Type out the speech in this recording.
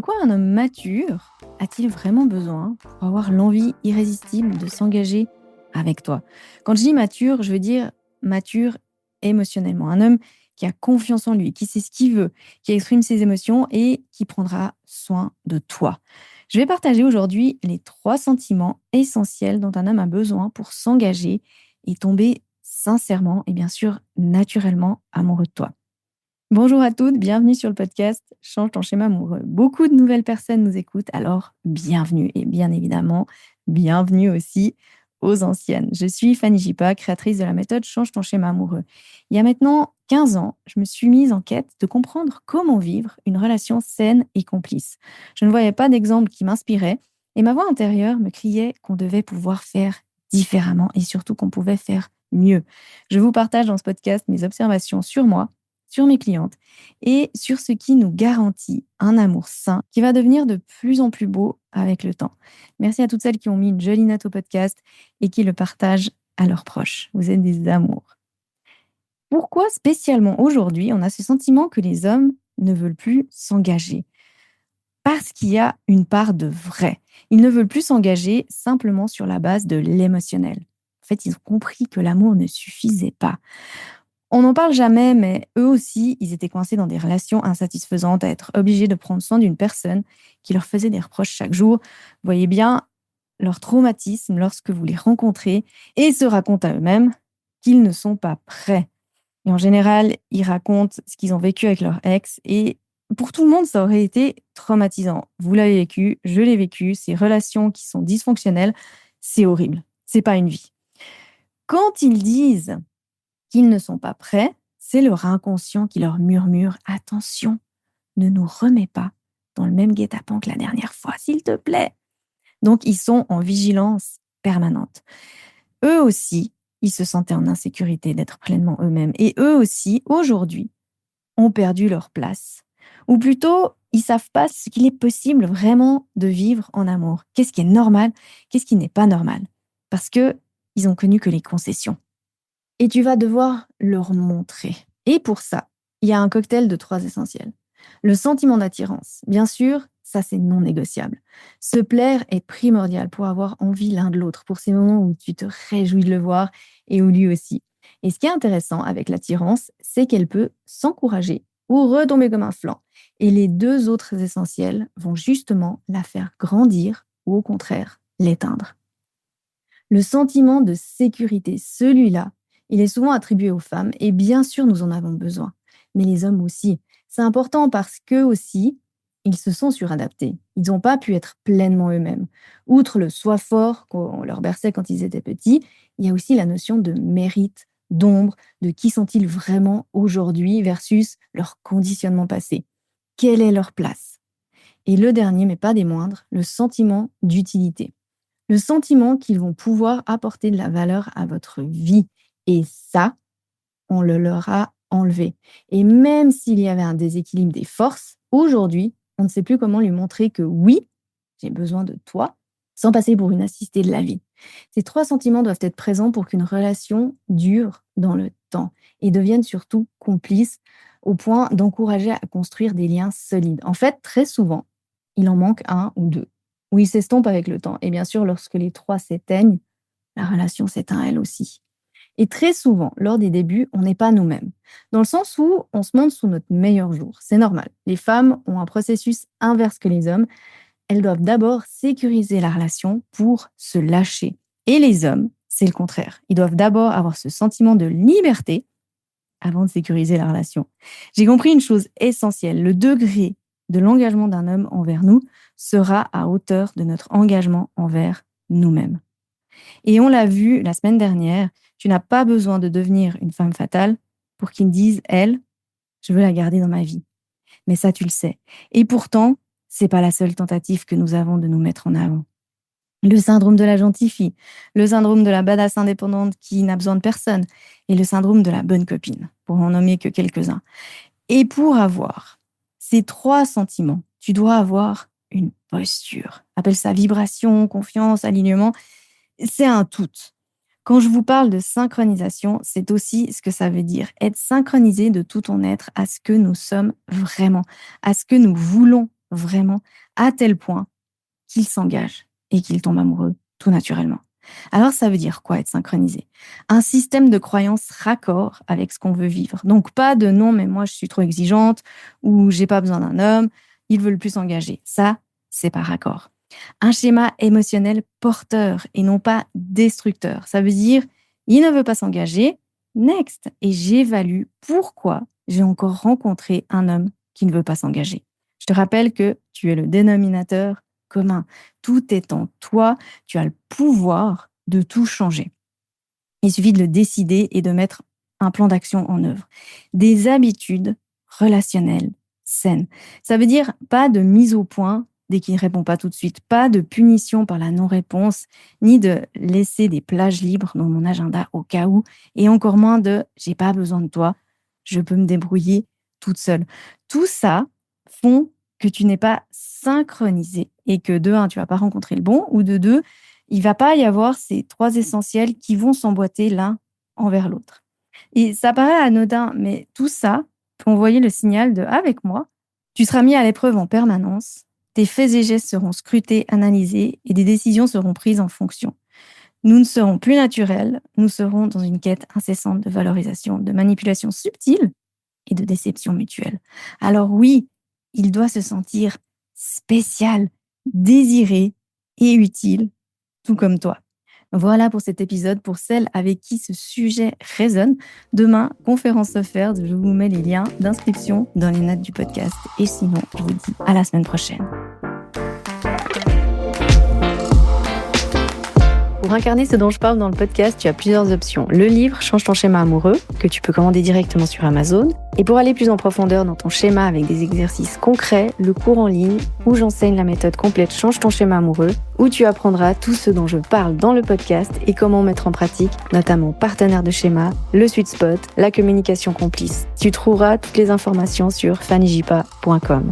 quoi un homme mature a-t-il vraiment besoin pour avoir l'envie irrésistible de s'engager avec toi? Quand je dis mature, je veux dire mature émotionnellement. Un homme qui a confiance en lui, qui sait ce qu'il veut, qui exprime ses émotions et qui prendra soin de toi. Je vais partager aujourd'hui les 3 sentiments essentiels dont un homme a besoin pour s'engager et tomber sincèrement et bien sûr naturellement amoureux de toi. Bonjour à toutes, bienvenue sur le podcast Change ton schéma amoureux. Beaucoup de nouvelles personnes nous écoutent, alors bienvenue et bien évidemment, bienvenue aussi aux anciennes. Je suis Fanny Jipa, créatrice de la méthode Change ton schéma amoureux. Il y a maintenant 15 ans, je me suis mise en quête de comprendre comment vivre une relation saine et complice. Je ne voyais pas d'exemple qui m'inspirait et ma voix intérieure me criait qu'on devait pouvoir faire différemment et surtout qu'on pouvait faire mieux. Je vous partage dans ce podcast mes observations sur moi, sur mes clientes et sur ce qui nous garantit un amour sain qui va devenir de plus en plus beau avec le temps. Merci à toutes celles qui ont mis une jolie note au podcast et qui le partagent à leurs proches. Vous êtes des amours. Pourquoi spécialement aujourd'hui on a ce sentiment que les hommes ne veulent plus s'engager? Parce qu'il y a une part de vrai. Ils ne veulent plus s'engager simplement sur la base de l'émotionnel. En fait, ils ont compris que l'amour ne suffisait pas. On n'en parle jamais, mais eux aussi, ils étaient coincés dans des relations insatisfaisantes, à être obligés de prendre soin d'une personne qui leur faisait des reproches chaque jour. Vous voyez bien leur traumatisme lorsque vous les rencontrez et se racontent à eux-mêmes qu'ils ne sont pas prêts. Et en général, ils racontent ce qu'ils ont vécu avec leur ex et pour tout le monde, ça aurait été traumatisant. Vous l'avez vécu, je l'ai vécu, ces relations qui sont dysfonctionnelles, c'est horrible. C'est pas une vie. Quand ils disent qu'ils ne sont pas prêts, c'est leur inconscient qui leur murmure: attention, ne nous remets pas dans le même guet-apens que la dernière fois, s'il te plaît. Donc, ils sont en vigilance permanente. Eux aussi, ils se sentaient en insécurité d'être pleinement eux-mêmes. Et eux aussi, aujourd'hui, ont perdu leur place. Ou plutôt, ils ne savent pas ce qu'il est possible vraiment de vivre en amour. Qu'est-ce qui est normal, qu'est-ce qui n'est pas normal. Parce qu'ils ont connu que les concessions. Et tu vas devoir leur montrer. Et pour ça, il y a un cocktail de 3 essentiels. Le sentiment d'attirance. Bien sûr, ça c'est non négociable. Se plaire est primordial pour avoir envie l'un de l'autre, pour ces moments où tu te réjouis de le voir et où lui aussi. Et ce qui est intéressant avec l'attirance, c'est qu'elle peut s'encourager ou retomber comme un flanc. Et les 2 autres essentiels vont justement la faire grandir ou au contraire l'éteindre. Le sentiment de sécurité, celui-là, il est souvent attribué aux femmes et bien sûr, nous en avons besoin. Mais les hommes aussi. C'est important parce qu'eux aussi, ils se sont suradaptés. Ils n'ont pas pu être pleinement eux-mêmes. Outre le soi fort qu'on leur berçait quand ils étaient petits, il y a aussi la notion de mérite, d'ombre, de qui sont-ils vraiment aujourd'hui versus leur conditionnement passé. Quelle est leur place? Et le dernier, mais pas des moindres, le sentiment d'utilité. Le sentiment qu'ils vont pouvoir apporter de la valeur à votre vie. Et ça, on le leur a enlevé. Et même s'il y avait un déséquilibre des forces, aujourd'hui, on ne sait plus comment lui montrer que oui, j'ai besoin de toi, sans passer pour une assistée de la vie. Ces 3 sentiments doivent être présents pour qu'une relation dure dans le temps et devienne surtout complice au point d'encourager à construire des liens solides. En fait, très souvent, il en manque un ou 2, ou ils s'estompent avec le temps. Et bien sûr, lorsque les 3 s'éteignent, la relation s'éteint elle aussi. Et très souvent, lors des débuts, on n'est pas nous-mêmes. Dans le sens où on se montre sous notre meilleur jour. C'est normal. Les femmes ont un processus inverse que les hommes. Elles doivent d'abord sécuriser la relation pour se lâcher. Et les hommes, c'est le contraire. Ils doivent d'abord avoir ce sentiment de liberté avant de sécuriser la relation. J'ai compris une chose essentielle. Le degré de l'engagement d'un homme envers nous sera à hauteur de notre engagement envers nous-mêmes. Et on l'a vu la semaine dernière, tu n'as pas besoin de devenir une femme fatale pour qu'ils disent, elle, je veux la garder dans ma vie. Mais ça, tu le sais. Et pourtant, c'est pas la seule tentative que nous avons de nous mettre en avant. Le syndrome de la gentille fille, le syndrome de la badass indépendante qui n'a besoin de personne et le syndrome de la bonne copine, pour en nommer que quelques-uns. Et pour avoir ces 3 sentiments, tu dois avoir une posture. Appelle ça vibration, confiance, alignement. C'est un tout. Quand je vous parle de synchronisation, c'est aussi ce que ça veut dire. Être synchronisé de tout ton être à ce que nous sommes vraiment, à ce que nous voulons vraiment, à tel point qu'il s'engage et qu'il tombe amoureux tout naturellement. Alors, ça veut dire quoi être synchronisé? Un système de croyances raccord avec ce qu'on veut vivre. Donc, pas de non, mais moi, je suis trop exigeante ou j'ai pas besoin d'un homme, ils veulent plus s'engager. Ça, c'est pas raccord. Un schéma émotionnel porteur et non pas destructeur. Ça veut dire, il ne veut pas s'engager, next. Et j'évalue pourquoi j'ai encore rencontré un homme qui ne veut pas s'engager. Je te rappelle que tu es le dénominateur commun. Tout est en toi, tu as le pouvoir de tout changer. Il suffit de le décider et de mettre un plan d'action en œuvre. Des habitudes relationnelles saines. Ça veut dire pas de mise au point dès qu'il ne répond pas tout de suite, pas de punition par la non-réponse, ni de laisser des plages libres dans mon agenda au cas où, et encore moins de j'ai pas besoin de toi, je peux me débrouiller toute seule. Tout ça font que tu n'es pas synchronisé et que de un, tu vas pas rencontrer le bon, ou de deux, il va pas y avoir ces 3 essentiels qui vont s'emboîter l'un envers l'autre. Et ça paraît anodin, mais tout ça peut envoyer le signal de «avec moi, tu seras mis à l'épreuve en permanence, tes faits et gestes seront scrutés, analysés et des décisions seront prises en fonction. Nous ne serons plus naturels, nous serons dans une quête incessante de valorisation, de manipulation subtile et de déception mutuelle. Alors oui, il doit se sentir spécial, désiré et utile, tout comme toi. Voilà pour cet épisode, pour celles avec qui ce sujet résonne. Demain, conférence offerte, je vous mets les liens d'inscription dans les notes du podcast. Et sinon, je vous dis à la semaine prochaine. Pour incarner ce dont je parle dans le podcast, tu as plusieurs options. Le livre Change ton schéma amoureux, que tu peux commander directement sur Amazon. Et pour aller plus en profondeur dans ton schéma avec des exercices concrets, le cours en ligne où j'enseigne la méthode complète Change ton schéma amoureux, où tu apprendras tout ce dont je parle dans le podcast et comment mettre en pratique, notamment partenaire de schéma, le sweet spot, la communication complice. Tu trouveras toutes les informations sur fannyjipa.com.